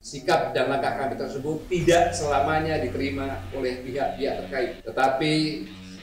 sikap dan langkah kami tersebut tidak selamanya diterima oleh pihak-pihak terkait. Tetapi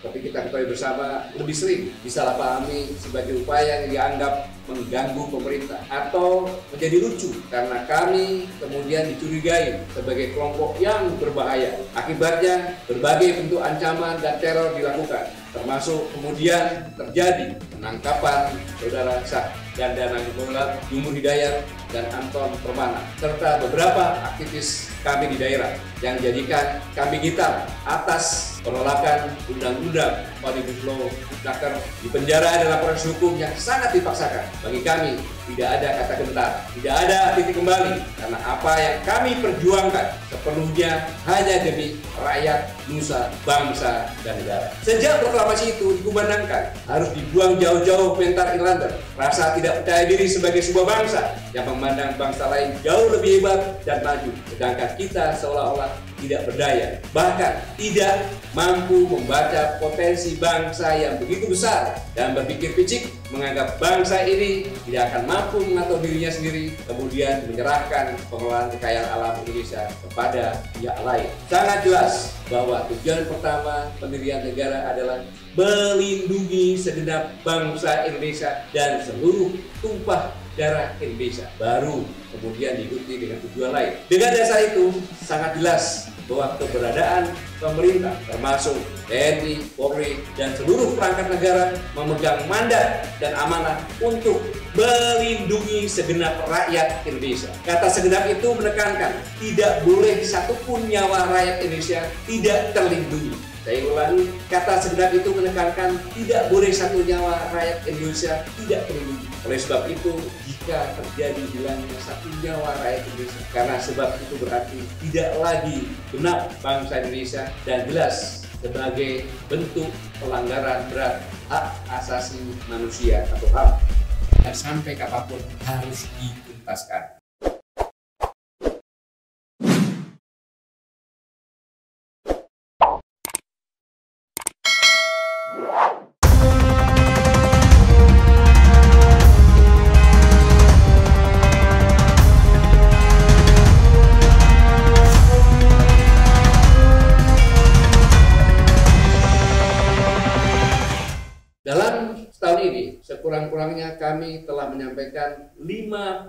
seperti kita ketahui bersama, lebih sering disalahpahami sebagai upaya yang dianggap mengganggu pemerintah atau menjadi lucu karena kami kemudian dicurigai sebagai kelompok yang berbahaya. Akibatnya berbagai bentuk ancaman dan teror dilakukan, termasuk kemudian terjadi penangkapan saudara Syah Ganda Nanggolan, Jumur Hidayat, dan Anton Permana, serta beberapa aktivis kami di daerah yang jadikan kambing hitam atas penolakan Undang-Undang Omnibus Law Ciptaker di penjara dalam proses hukum yang sangat dipaksakan. Bagi kami tidak ada kata gentar, tidak ada titik kembali, karena apa yang kami perjuangkan sepenuhnya hanya demi rakyat, nusa, bangsa, dan negara. Sejak proklamasi itu dikumandangkan harus dibuang jauh-jauh mental Irlander, rasa tidak percaya diri sebagai sebuah bangsa yang memandang bangsa lain jauh lebih hebat dan maju, sedangkan kita seolah-olah tidak berdaya, bahkan tidak mampu membaca potensi bangsa yang begitu besar dan berpikir picik menganggap bangsa ini tidak akan mampu mengatur dirinya sendiri, kemudian menyerahkan pengelolaan kekayaan alam Indonesia kepada pihak lain. Sangat jelas bahwa tujuan pertama pendirian negara adalah melindungi segenap bangsa Indonesia dan seluruh tumpah darah Indonesia, baru kemudian diikuti dengan tujuan lain. Dengan dasar itu sangat jelas bahwa keberadaan pemerintah termasuk TNI, Polri, dan seluruh perangkat negara memegang mandat dan amanah untuk melindungi segenap rakyat Indonesia. Kata segenap itu menekankan tidak boleh satupun nyawa rakyat Indonesia tidak terlindungi. Saya ulangi, kata segenap itu menekankan tidak boleh satu nyawa rakyat Indonesia tidak terlindungi. Oleh sebab itu, jika terjadi hilangnya satu nyawa rakyat Indonesia, karena sebab itu berarti tidak lagi genap bangsa Indonesia dan jelas sebagai bentuk pelanggaran berat hak asasi manusia atau HAM, dan sampai kapanpun harus dituntaskan. Dalam setahun ini, sekurang-kurangnya kami telah menyampaikan 52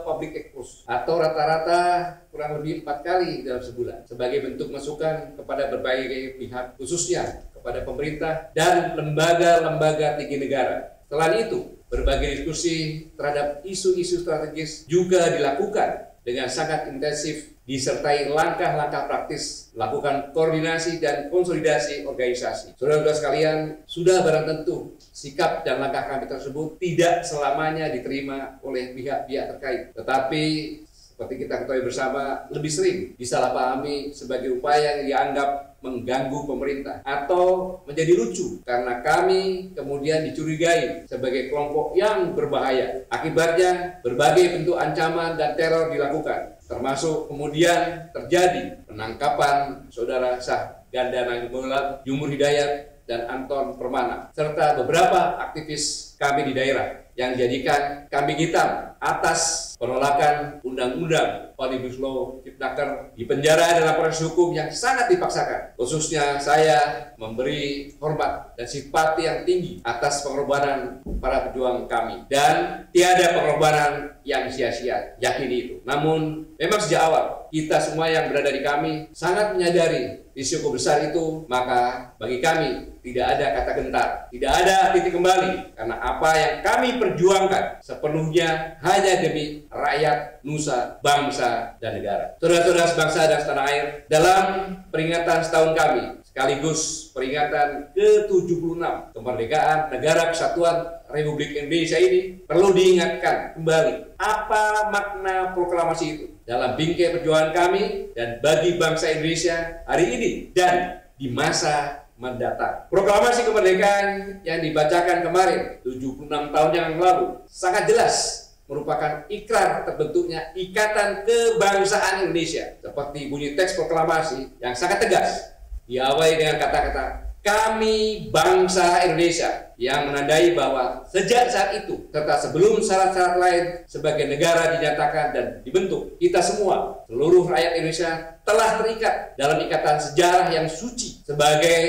public expose atau rata-rata kurang lebih 4 kali dalam sebulan sebagai bentuk masukan kepada berbagai pihak, khususnya kepada pemerintah dan lembaga-lembaga tinggi negara. Selain itu, berbagai diskusi terhadap isu-isu strategis juga dilakukan dengan sangat intensif, disertai langkah-langkah praktis, lakukan koordinasi dan konsolidasi organisasi. Saudara-saudara sekalian, sudah barang tentu sikap dan langkah kami tersebut tidak selamanya diterima oleh pihak-pihak terkait. Tetapi seperti kita ketahui bersama, lebih sering disalahpahami sebagai upaya yang dianggap mengganggu pemerintah atau menjadi lucu karena kami kemudian dicurigai sebagai kelompok yang berbahaya. Akibatnya berbagai bentuk ancaman dan teror dilakukan, termasuk kemudian terjadi penangkapan saudara Syah Ganda Nanggolan, Jumur Hidayat, dan Anton Permana, serta beberapa aktivis kami di daerah yang jadikan kambing hitam atas penolakan Undang-Undang Omnibus Law Ciptaker di penjara dalam proses hukum yang sangat dipaksakan. Khususnya saya memberi hormat dan simpati yang tinggi atas pengorbanan para pejuang kami, dan tiada pengorbanan yang sia-sia, yakini itu. Namun memang sejak awal kita semua yang berada di kami sangat menyadari risiko besar itu, maka bagi kami tidak ada kata gentar, tidak ada titik kembali, karena apa yang kami perjuangkan sepenuhnya hanya demi rakyat, nusa, bangsa, dan negara. Saudara-saudara sebangsa dan setanah air, dalam peringatan setahun kami, sekaligus peringatan ke-76 kemerdekaan Negara Kesatuan Republik Indonesia ini, perlu diingatkan kembali apa makna proklamasi itu dalam bingkai perjuangan kami dan bagi bangsa Indonesia hari ini dan di masa mendatang. Proklamasi kemerdekaan yang dibacakan kemarin 76 tahun yang lalu sangat jelas merupakan ikrar terbentuknya ikatan kebangsaan Indonesia, seperti bunyi teks proklamasi yang sangat tegas diawali dengan kata-kata kami bangsa Indonesia, yang menandai bahwa sejak saat itu serta sebelum syarat-syarat lain sebagai negara dinyatakan dan dibentuk, kita semua, seluruh rakyat Indonesia telah terikat dalam ikatan sejarah yang suci sebagai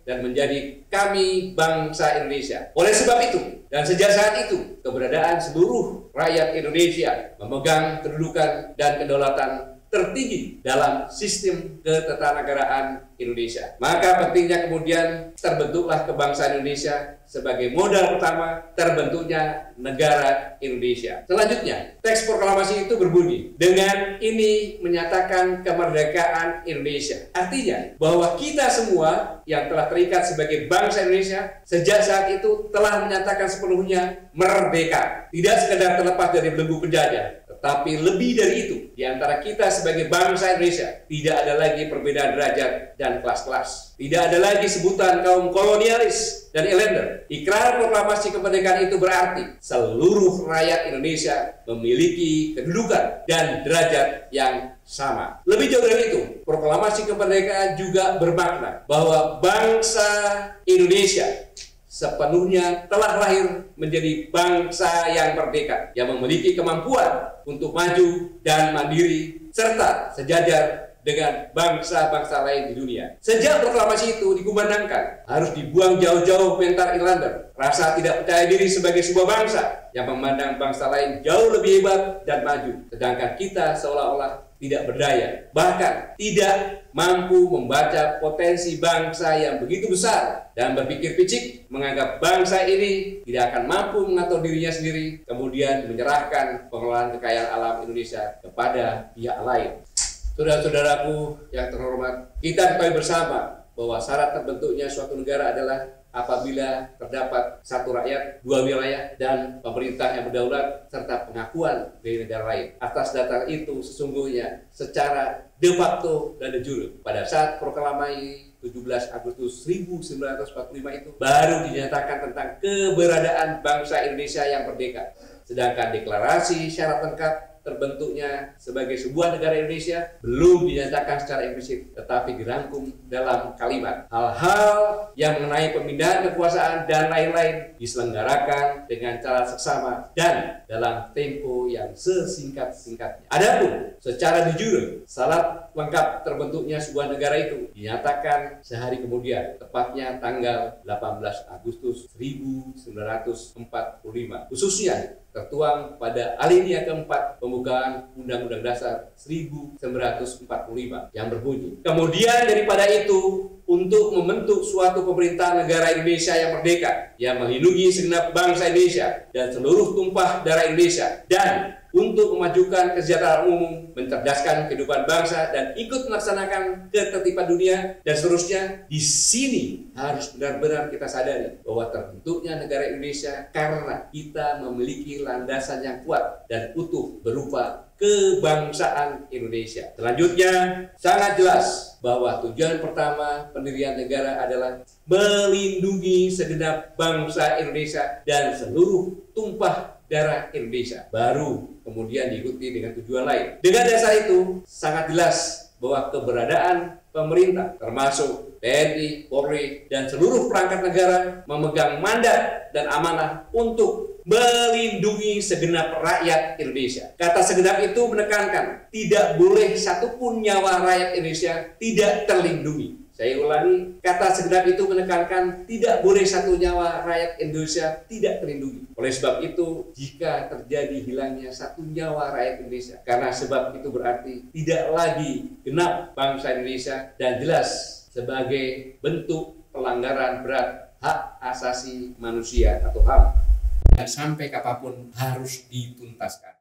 dan menjadi kami bangsa Indonesia. Oleh sebab itu, dan sejak saat itu, keberadaan seluruh rakyat Indonesia memegang kedudukan dan kedaulatan tertinggi dalam sistem ketatanegaraan Indonesia. Maka pentingnya kemudian terbentuklah kebangsaan Indonesia sebagai modal pertama terbentuknya negara Indonesia. Selanjutnya, teks proklamasi itu berbunyi, dengan ini menyatakan kemerdekaan Indonesia. Artinya bahwa kita semua yang telah terikat sebagai bangsa Indonesia sejak saat itu telah menyatakan sepenuhnya merdeka. Tidak sekedar terlepas dari belenggu penjajah, tetapi lebih dari itu, di antara kita sebagai bangsa Indonesia tidak ada lagi perbedaan derajat dan kelas-kelas. Tidak ada lagi sebutan kaum kolonialis dan islander. Ikrar proklamasi kemerdekaan itu berarti seluruh rakyat Indonesia memiliki kedudukan dan derajat yang sama. Lebih jauh dari itu, proklamasi kemerdekaan juga bermakna bahwa bangsa Indonesia sepenuhnya telah lahir menjadi bangsa yang merdeka, yang memiliki kemampuan untuk maju dan mandiri, serta sejajar dengan bangsa-bangsa lain di dunia. Sejak proklamasi itu dikumandangkan, harus dibuang jauh-jauh mental islander, rasa tidak percaya diri sebagai sebuah bangsa yang memandang bangsa lain jauh lebih hebat dan maju, sedangkan kita seolah-olah tidak berdaya, bahkan tidak mampu membaca potensi bangsa yang begitu besar dan berpikir picik, menganggap bangsa ini tidak akan mampu mengatur dirinya sendiri, kemudian menyerahkan pengelolaan kekayaan alam Indonesia kepada pihak lain. Saudara-saudaraku yang terhormat, kita ketahui bersama bahwa syarat terbentuknya suatu negara adalah apabila terdapat satu rakyat, dua wilayah, dan pemerintah yang berdaulat, serta pengakuan dari negara lain. Atas dasar itu sesungguhnya secara de facto dan de jure, pada saat proklamasi 17 Agustus 1945 itu baru dinyatakan tentang keberadaan bangsa Indonesia yang merdeka. Sedangkan deklarasi syarat lengkap terbentuknya sebagai sebuah negara Indonesia belum dinyatakan secara implisit, tetapi dirangkum dalam kalimat. Hal-hal yang mengenai pemindahan kekuasaan dan lain-lain diselenggarakan dengan cara seksama dan dalam tempo yang sesingkat-singkatnya. Adapun secara de jure, syarat lengkap terbentuknya sebuah negara itu dinyatakan sehari kemudian, tepatnya tanggal 18 Agustus 1945, khususnya tertuang pada alinea keempat pembukaan Undang-Undang Dasar 1945 yang berbunyi, kemudian daripada itu, untuk membentuk suatu pemerintahan negara Indonesia yang merdeka, yang melindungi segenap bangsa Indonesia dan seluruh tumpah darah Indonesia, dan untuk memajukan kesejahteraan umum, mencerdaskan kehidupan bangsa, dan ikut melaksanakan ketertiban dunia, dan seterusnya. Di sini harus benar-benar kita sadari bahwa terbentuknya negara Indonesia karena kita memiliki landasan yang kuat dan utuh berupa kebangsaan Indonesia. Selanjutnya, sangat jelas bahwa tujuan pertama pendirian negara adalah melindungi segenap bangsa Indonesia dan seluruh tumpah darah Indonesia. Baru kemudian diikuti dengan tujuan lain. Dengan dasar itu, sangat jelas bahwa keberadaan pemerintah, termasuk TNI, Polri, dan seluruh perangkat negara memegang mandat dan amanah untuk melindungi segenap rakyat Indonesia. Kata segenap itu menekankan tidak boleh satupun nyawa rakyat Indonesia tidak terlindungi. Saya ulangi, kata segenap itu menekankan tidak boleh satu nyawa rakyat Indonesia tidak terlindungi. Oleh sebab itu, jika terjadi hilangnya satu nyawa rakyat Indonesia, karena sebab itu berarti tidak lagi genap bangsa Indonesia dan jelas sebagai bentuk pelanggaran berat hak asasi manusia atau HAM yang sampai kapanpun harus dituntaskan.